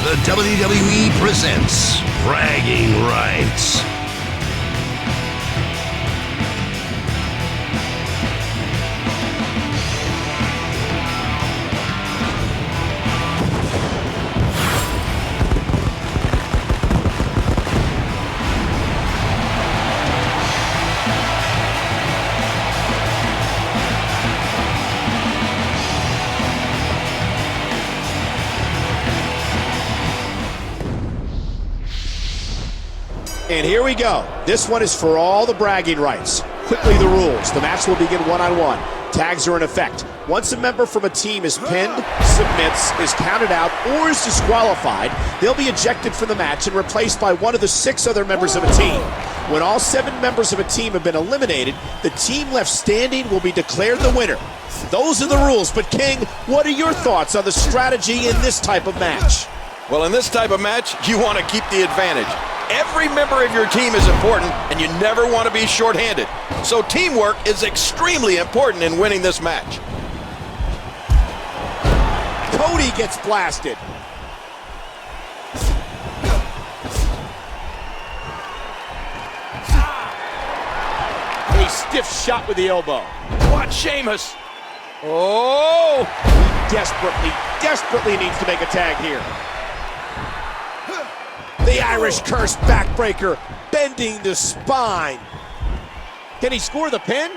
the WWE presents Bragging Rights. And here we go. This one is for all the bragging rights. Quickly the rules. The match will begin one-on-one. Tags are in effect. Once a member from a team is pinned, submits, is counted out, or is disqualified, they'll be ejected from the match and replaced by one of the 6 other members of a team. When all 7 members of a team have been eliminated, the team left standing will be declared the winner. Those are the rules, but King, what are your thoughts on the strategy in this type of match? Well, in this type of match, you want to keep the advantage. Every member of your team is important, and you never want to be shorthanded. So teamwork is extremely important in winning this match. Cody gets blasted. A stiff shot with the elbow. Watch Sheamus. Oh! He desperately needs to make a tag here. The Irish curse backbreaker, bending the spine. Can he score the pin?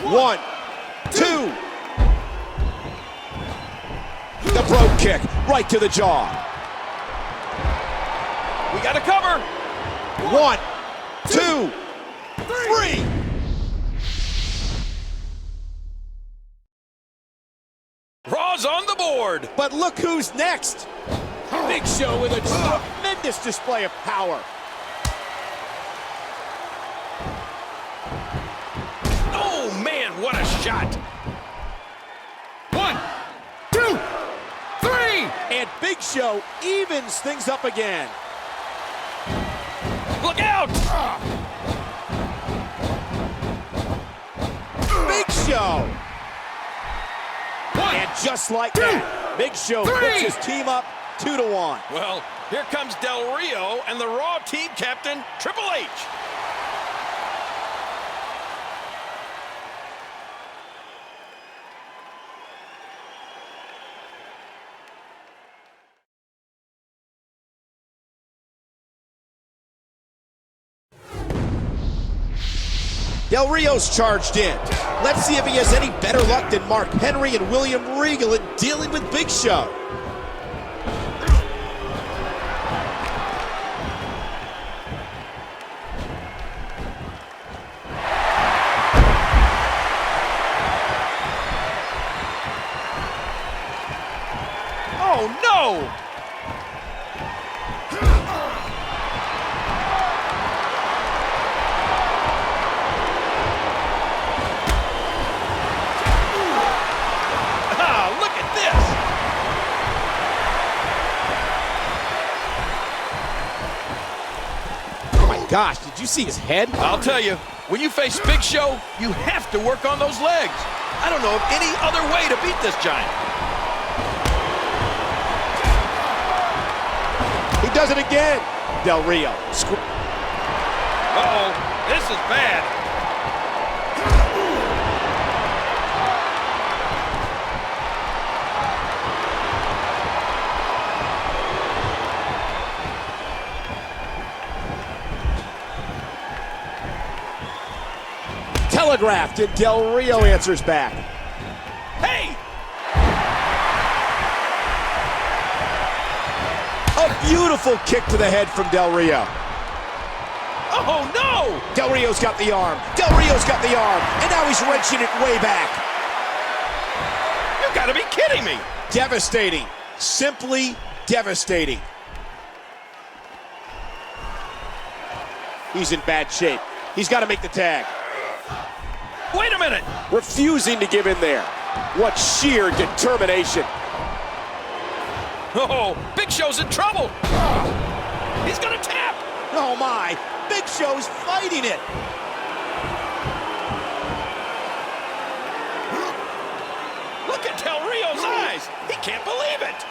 1, 2. The brogue kick, right to the jaw. We got to cover. 1, 2, 3. Raw's on the board. But look who's next. Big Show with a tremendous display of power. Oh, man, what a shot. 1, 2, 3. And Big Show evens things up again. Look out. Big Show. 1, And just like that, Big Show 3. puts his team up 2-1. Well, here comes Del Rio and the Raw team captain, Triple H. Del Rio's charged in. Let's see if he has any better luck than Mark Henry and William Regal in dealing with Big Show. Oh, no! Ah, look at this! Oh my gosh, did you see his head? I'll tell you, when you face Big Show, you have to work on those legs. I don't know of any other way to beat this giant. He does it again. Del Rio. Uh-oh, this is bad. Telegraphed, and Del Rio answers back. Hey! A beautiful kick to the head from Del Rio. Oh, no! Del Rio's got the arm. Del Rio's got the arm. And now he's wrenching it way back. You gotta be kidding me! Devastating. Simply devastating. He's in bad shape. He's got to make the tag. Wait a minute! Refusing to give in there. What sheer determination. Oh, Big Show's in trouble! He's gonna tap! Oh my, Big Show's fighting it. Look at Del Rio's eyes! He can't believe it!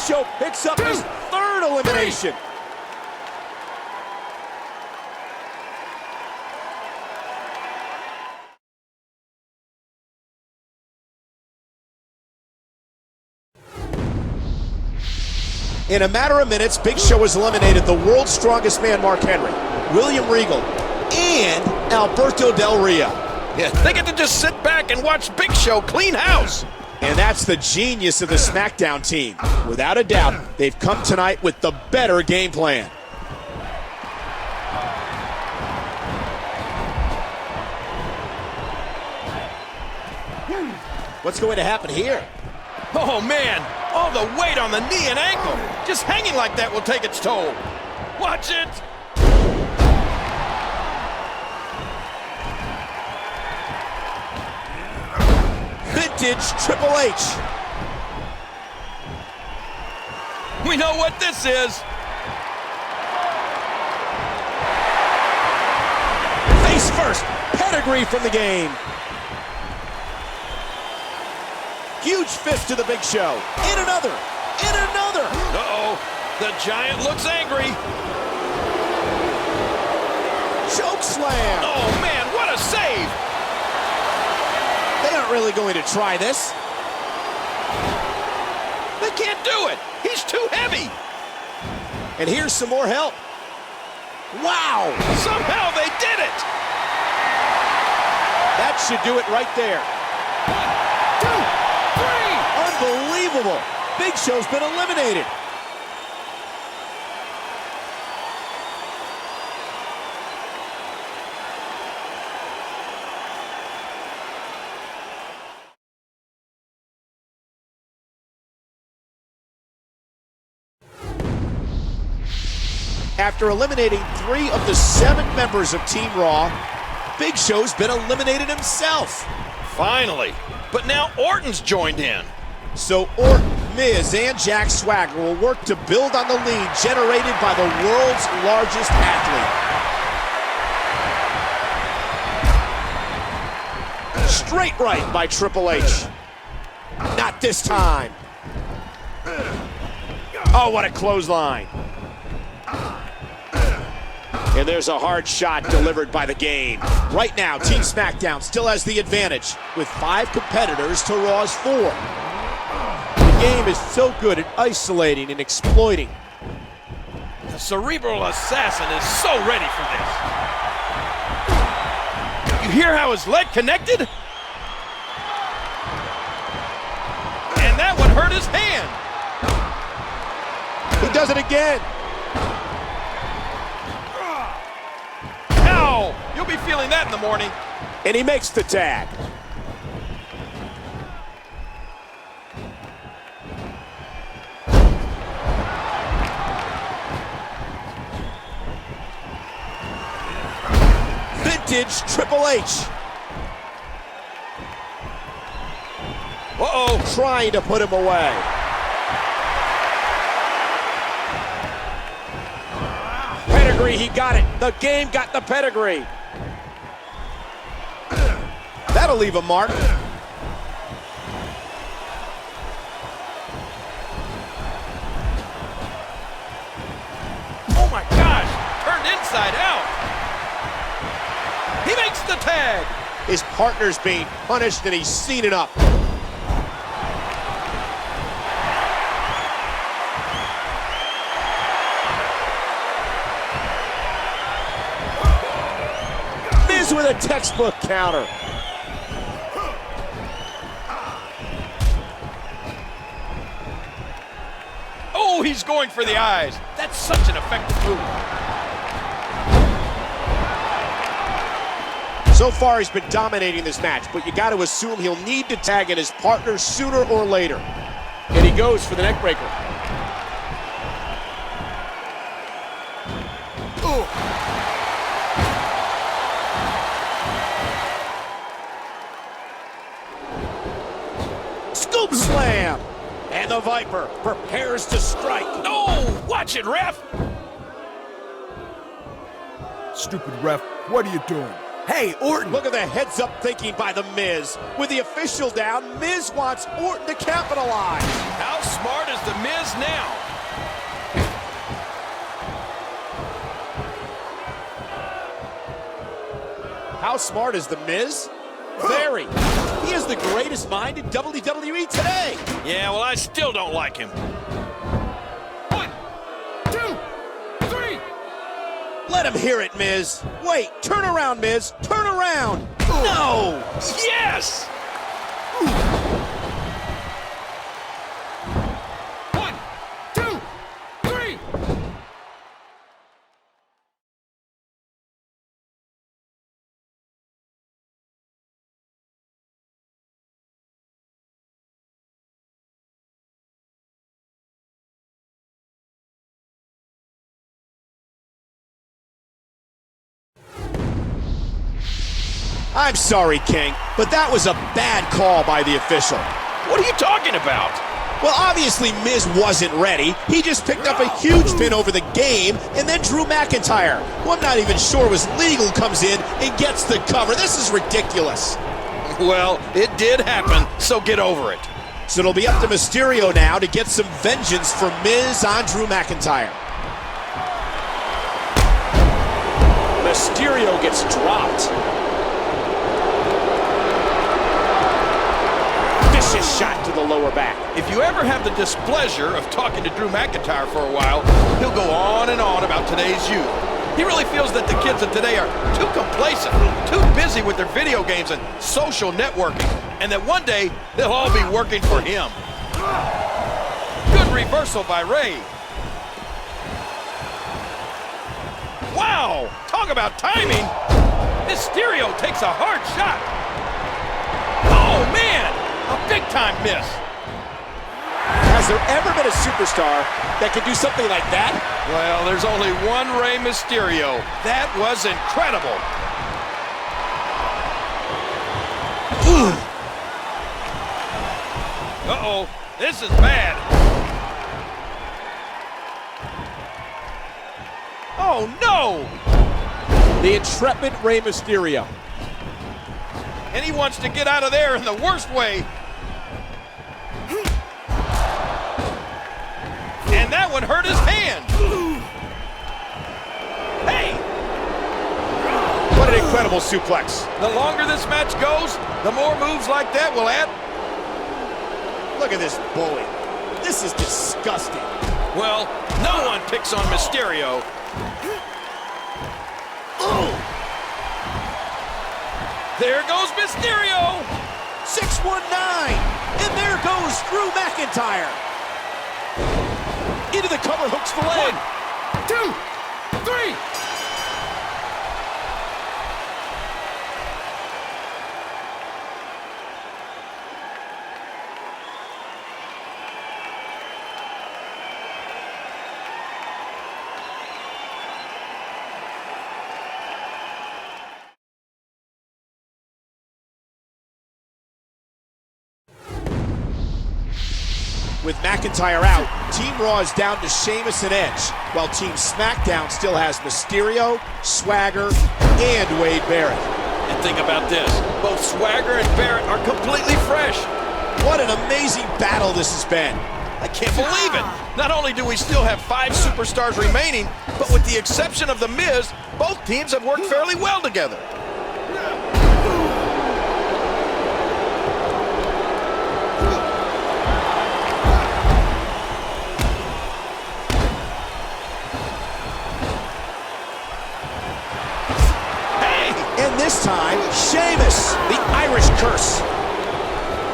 Show picks up his third elimination. In a matter of minutes, Big Show has eliminated the world's strongest man, Mark Henry, William Regal, and Alberto Del Rio. Yeah, they get to just sit back and watch Big Show clean house. And that's the genius of the SmackDown team. Without a doubt, they've come tonight with the better game plan. What's going to happen here? Oh, man, all the weight on the knee and ankle. Just hanging like that will take its toll. Watch it. Vintage Triple H. We know what this is. Face first, pedigree from the game. Huge fist to the Big Show. In another, in another. Uh-oh, the Giant looks angry. Choke slam. Oh, man, what a save. They aren't really going to try this. They can't do it. He's too heavy. And here's some more help. Wow. Somehow they did it. That should do it right there. 1, 2, 3. Unbelievable. Big Show's been eliminated. After eliminating 3 of the 7 members of Team Raw, Big Show's been eliminated himself. Finally. But now Orton's joined in. So Orton, Miz, and Jack Swagger will work to build on the lead generated by the world's largest athlete. Straight right by Triple H. Not this time. Oh, what a clothesline. And there's a hard shot delivered by the game. Right now, Team SmackDown still has the advantage with 5 competitors to Raw's 4. The game is so good at isolating and exploiting. The cerebral assassin is so ready for this. You hear how his leg connected? And that one hurt his hand. He does it again. Ow! You'll be feeling that in the morning. And he makes the tag. Vintage Triple H. Uh-oh. Trying to put him away. Pedigree, he got it. The game got the pedigree. That'll leave a mark. Oh my gosh, turned inside out. He makes the tag. His partner's being punished and he's seen it up. Miz with a textbook counter. Oh, he's going for the eyes. That's such an effective move. So far, he's been dominating this match, but you got to assume he'll need to tag in his partner sooner or later. And he goes for the neckbreaker. Scoop slam! And the Viper prepares to strike. No! Watch it, ref! Stupid ref, what are you doing? Hey, Orton. Look at the heads-up thinking by The Miz. With the official down, Miz wants Orton to capitalize. How smart is The Miz now? How smart is The Miz? Very. He is the greatest mind in WWE today. Yeah, well, I still don't like him. 1, 2, 3. Let him hear it, Miz. Wait, turn around, Miz. Turn around. No. Yes! 1, 2, 3. I'm sorry, King, but that was a bad call by the official. What are you talking about? Well, obviously Miz wasn't ready. He just picked up a huge pin over the game, and then Drew McIntyre, who I'm not even sure was legal, comes in and gets the cover. This is ridiculous. Well, it did happen, so get over it. So it'll be up to Mysterio now to get some vengeance for Miz on Drew McIntyre. Mysterio gets dropped. Vicious shot to the lower back. If you ever have the displeasure of talking to Drew McIntyre for a while, he'll go on and on about today's youth. He really feels that the kids of today are too complacent, too busy with their video games and social networking, and that one day they'll all be working for him. Good reversal by Ray. Wow, talk about timing. Mysterio takes a hard shot. Oh, man, a big-time miss. Has there ever been a superstar that can do something like that? Well, there's only one Rey Mysterio. That was incredible. Uh-oh, this is bad. Oh, no! The intrepid Rey Mysterio. And he wants to get out of there in the worst way. And that one hurt his hand. Hey! What an incredible suplex. The longer this match goes, the more moves like that will add. Look at this bully. This is disgusting. Well, no one picks on Mysterio. There goes Mysterio! 619! And there goes Drew McIntyre. Into the cover hooks for leg. 1, 2, 3. With McIntyre out, Team Raw is down to Sheamus and Edge, while Team SmackDown still has Mysterio, Swagger, and Wade Barrett. And think about this, both Swagger and Barrett are completely fresh. What an amazing battle this has been. I can't believe it. Not only do we still have 5 superstars remaining, but with the exception of The Miz, both teams have worked fairly well together. This time, Sheamus, the Irish curse.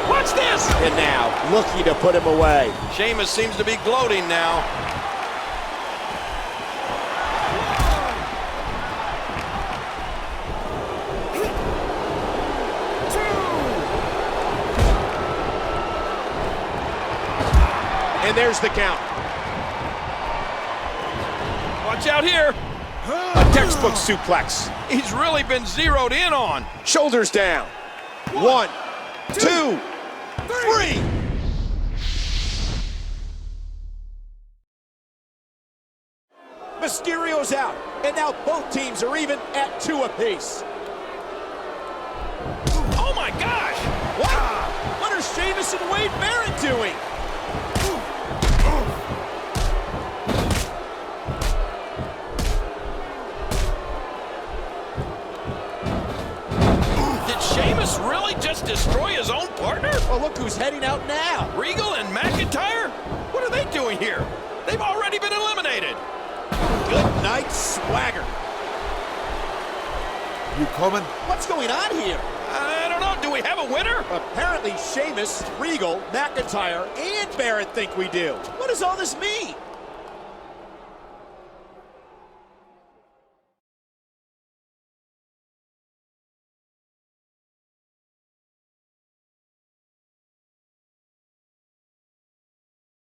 Watch this! And now, looking to put him away. Sheamus seems to be gloating now. And there's the count. Watch out here. A textbook suplex. He's really been zeroed in on. Shoulders down. 1, 2, 3. Mysterio's out, and now both teams are even at 2 apiece. Oh my gosh! What are Sheamus and Wade Barrett doing? Did Sheamus really just destroy his own partner? Oh, look who's heading out now. Regal and McIntyre? What are they doing here? They've already been eliminated. Good night, Swagger. You coming? What's going on here? I don't know. Do we have a winner? Apparently Sheamus, Regal, McIntyre, and Barrett think we do. What does all this mean?